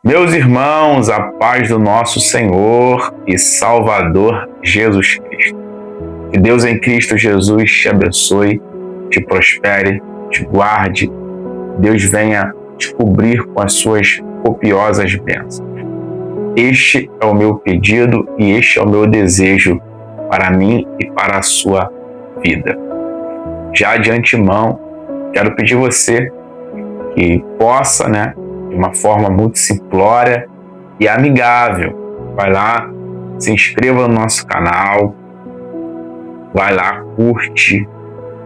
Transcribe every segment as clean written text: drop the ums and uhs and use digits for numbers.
Meus irmãos, a paz do nosso Senhor e Salvador Jesus Cristo. Que Deus em Cristo Jesus te abençoe, te prospere, te guarde. Deus venha te cobrir com as suas copiosas bênçãos. Este é o meu pedido e este é o meu desejo para mim e para a sua vida. Já de antemão, quero pedir você que possa, de uma forma muito simplória e amigável, vai lá, se inscreva no nosso canal, vai lá, curte,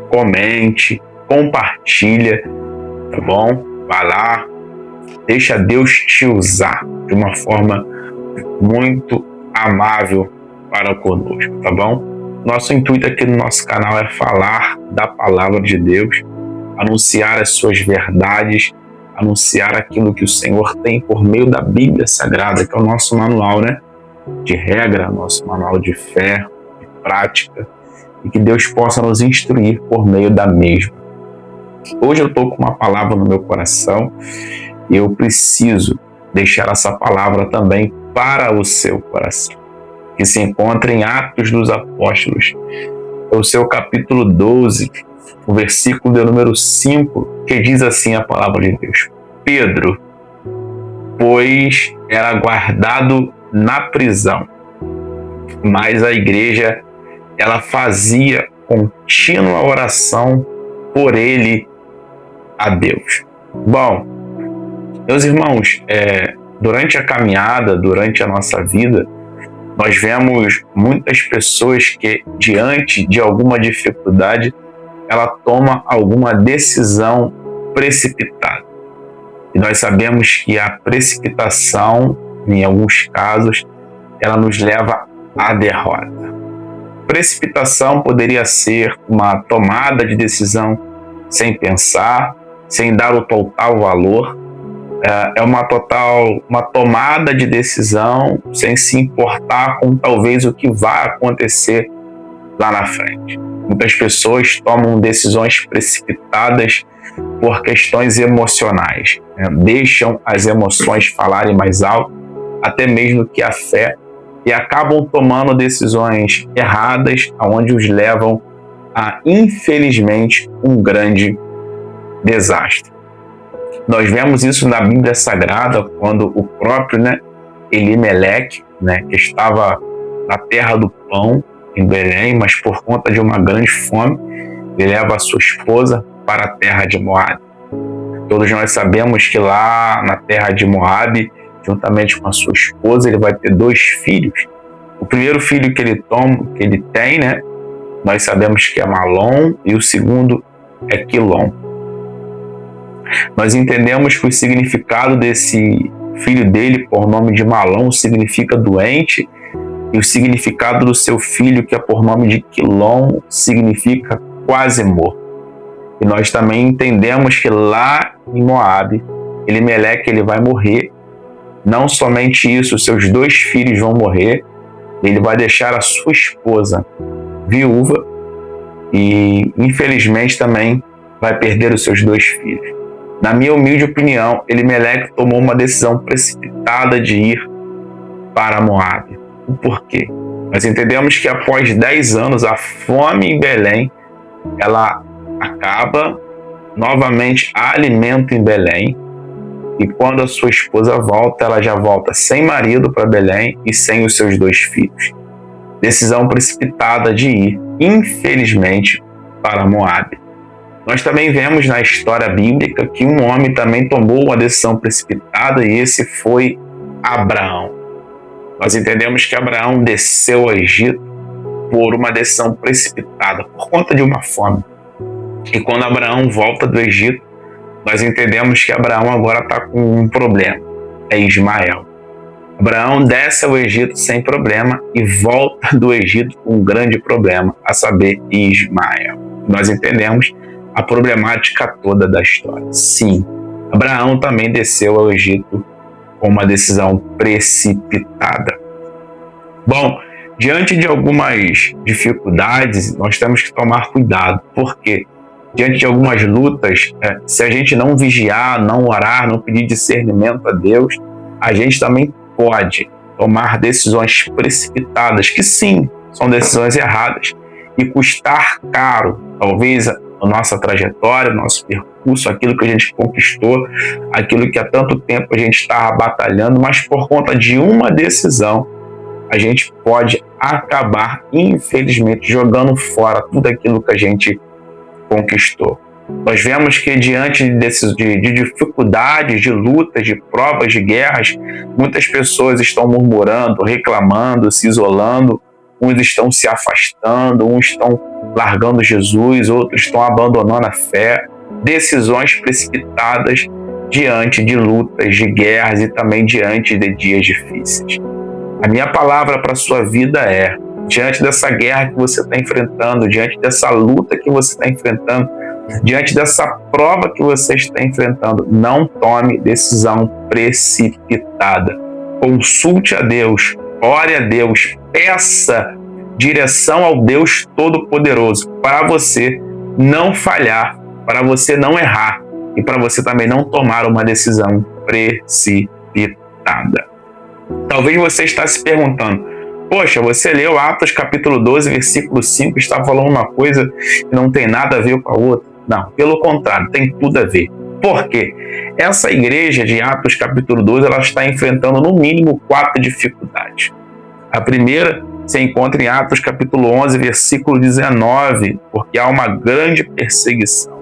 comente, compartilha, tá bom? Vai lá, deixa Deus te usar de uma forma muito amável para conosco, tá bom? Nosso intuito aqui no nosso canal é falar da palavra de Deus, anunciar as suas verdades, anunciar aquilo que o Senhor tem por meio da Bíblia Sagrada, que é o nosso manual, de regra, nosso manual de fé, de prática, e que Deus possa nos instruir por meio da mesma. Hoje eu estou com uma palavra no meu coração e eu preciso deixar essa palavra também para o seu coração, que se encontra em Atos dos Apóstolos, o seu capítulo 12, o versículo de número 5, que diz assim a palavra de Deus: Pedro, pois era guardado na prisão, mas a igreja ela fazia contínua oração por ele a Deus. Bom, meus irmãos, durante a caminhada, durante a nossa vida, nós vemos muitas pessoas que, diante de alguma dificuldade, ela toma alguma decisão precipitada. E nós sabemos que a precipitação, em alguns casos, ela nos leva à derrota. Precipitação poderia ser uma tomada de decisão sem pensar, sem dar o total valor. É uma tomada de decisão sem se importar com talvez o que vai acontecer lá na frente. Muitas pessoas tomam decisões precipitadas por questões emocionais, deixam as emoções falarem mais alto, até mesmo que a fé, e acabam tomando decisões erradas, onde os levam a, infelizmente, um grande desastre. Nós vemos isso na Bíblia Sagrada, quando o próprio Elimeleque, que estava na terra do pão, em Belém, mas por conta de uma grande fome, ele leva a sua esposa para a terra de Moabe. Todos nós sabemos que lá na terra de Moabe, juntamente com a sua esposa, ele vai ter 2 filhos. O primeiro filho que ele tem, nós sabemos que é Malom, e o segundo é Quilom. Nós entendemos que o significado desse filho dele, por nome de Malom, significa doente, e o significado do seu filho, que é por nome de Quilom, significa quase morto. E nós também entendemos que lá em Moabe, Elimeleque ele vai morrer. Não somente isso, seus 2 filhos vão morrer, ele vai deixar a sua esposa viúva e, infelizmente, também vai perder os seus 2 filhos. Na minha humilde opinião, Elimeleque tomou uma decisão precipitada de ir para Moabe. O porquê? Nós entendemos que após 10 anos, a fome em Belém, ela acaba, novamente há alimento em Belém, e quando a sua esposa volta, ela já volta sem marido para Belém e sem os seus 2 filhos. Decisão precipitada de ir, infelizmente, para Moabe. Nós também vemos na história bíblica que um homem também tomou uma decisão precipitada, e esse foi Abraão. Nós entendemos que Abraão desceu ao Egito por uma decisão precipitada, por conta de uma fome. E quando Abraão volta do Egito, nós entendemos que Abraão agora está com um problema, é Ismael. Abraão desce ao Egito sem problema e volta do Egito com um grande problema, a saber, Ismael. Nós entendemos a problemática toda da história. Sim, Abraão também desceu ao Egito com uma decisão precipitada. Bom, diante de algumas dificuldades, nós temos que tomar cuidado, porque diante de algumas lutas, se a gente não vigiar, não orar, não pedir discernimento a Deus, a gente também pode tomar decisões precipitadas, que sim, são decisões erradas, e custar caro, talvez, a nossa trajetória, o nosso percurso, aquilo que a gente conquistou, aquilo que há tanto tempo a gente estava batalhando, mas por conta de uma decisão, a gente pode acabar, infelizmente, jogando fora tudo aquilo que a gente conquistou. Nós vemos que diante de dificuldades, de lutas, de provas, de guerras, muitas pessoas estão murmurando, reclamando, se isolando, uns estão se afastando, uns estão largando Jesus, outros estão abandonando a fé. Decisões precipitadas diante de lutas, de guerras e também diante de dias difíceis. A minha palavra para a sua vida é: diante dessa guerra que você está enfrentando, diante dessa luta que você está enfrentando, diante dessa prova que você está enfrentando, não tome decisão precipitada. Consulte a Deus, ore a Deus, peça direção ao Deus Todo-Poderoso para você não falhar, para você não errar e para você também não tomar uma decisão precipitada. Talvez você está se perguntando: poxa, você leu Atos capítulo 12, versículo 5, está falando uma coisa que não tem nada a ver com a outra. Não, pelo contrário, tem tudo a ver. Por quê? Essa igreja de Atos capítulo 12, ela está enfrentando no mínimo 4 dificuldades. A primeira se encontra em Atos capítulo 11, versículo 19, porque há uma grande perseguição.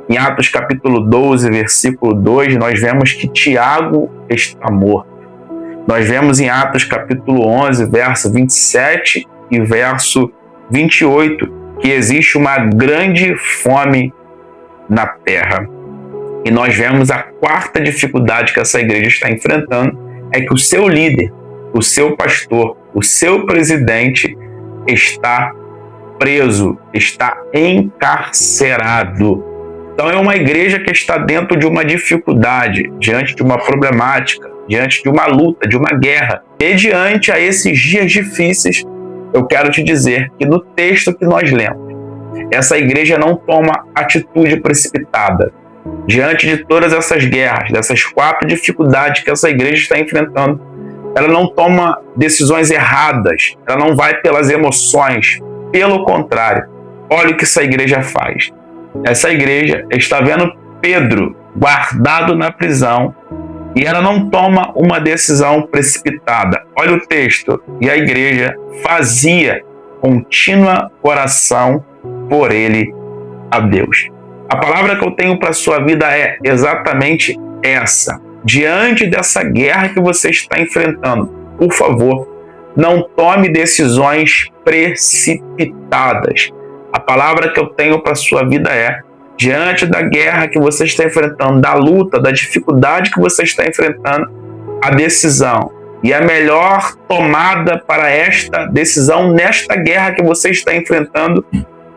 Em Atos capítulo 12, versículo 2, nós vemos que Tiago está morto. Nós vemos em Atos capítulo 11, verso 27 e verso 28, que existe uma grande fome na terra. E nós vemos a 4ª dificuldade que essa igreja está enfrentando, é que o seu líder, o seu pastor, o seu presidente está preso, está encarcerado. Então é uma igreja que está dentro de uma dificuldade, diante de uma problemática, diante de uma luta, de uma guerra. E diante a esses dias difíceis, eu quero te dizer que no texto que nós lemos, essa igreja não toma atitude precipitada. Diante de todas essas guerras, dessas 4 dificuldades que essa igreja está enfrentando, ela não toma decisões erradas, ela não vai pelas emoções. Pelo contrário, olha o que essa igreja faz. Essa igreja está vendo Pedro guardado na prisão e ela não toma uma decisão precipitada. Olha o texto. E a igreja fazia contínua oração por ele a Deus. A palavra que eu tenho para a sua vida é exatamente essa. Diante dessa guerra que você está enfrentando, por favor, não tome decisões precipitadas. A palavra que eu tenho para a sua vida é: diante da guerra que você está enfrentando, da luta, da dificuldade que você está enfrentando, a decisão e a melhor tomada para esta decisão nesta guerra que você está enfrentando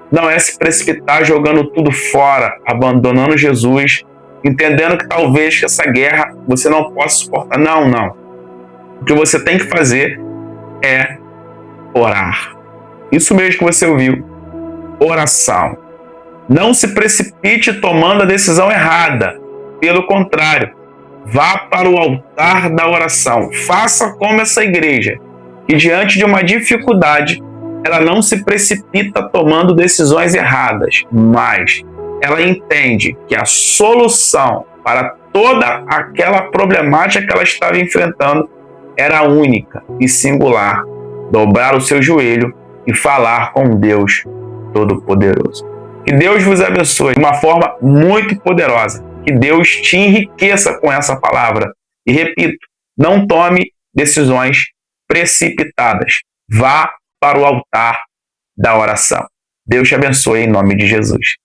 não é se precipitar jogando tudo fora, abandonando Jesus, entendendo que talvez essa guerra você não possa suportar. Não. O que você tem que fazer é orar. Isso mesmo que você ouviu. Oração. Não se precipite tomando a decisão errada. Pelo contrário, vá para o altar da oração. Faça como essa igreja, que diante de uma dificuldade, ela não se precipita tomando decisões erradas, mas ela entende que a solução para toda aquela problemática que ela estava enfrentando era única e singular: dobrar o seu joelho e falar com Deus Todo-Poderoso. Que Deus vos abençoe de uma forma muito poderosa. Que Deus te enriqueça com essa palavra. E repito, não tome decisões precipitadas. Vá para o altar da oração. Deus te abençoe em nome de Jesus.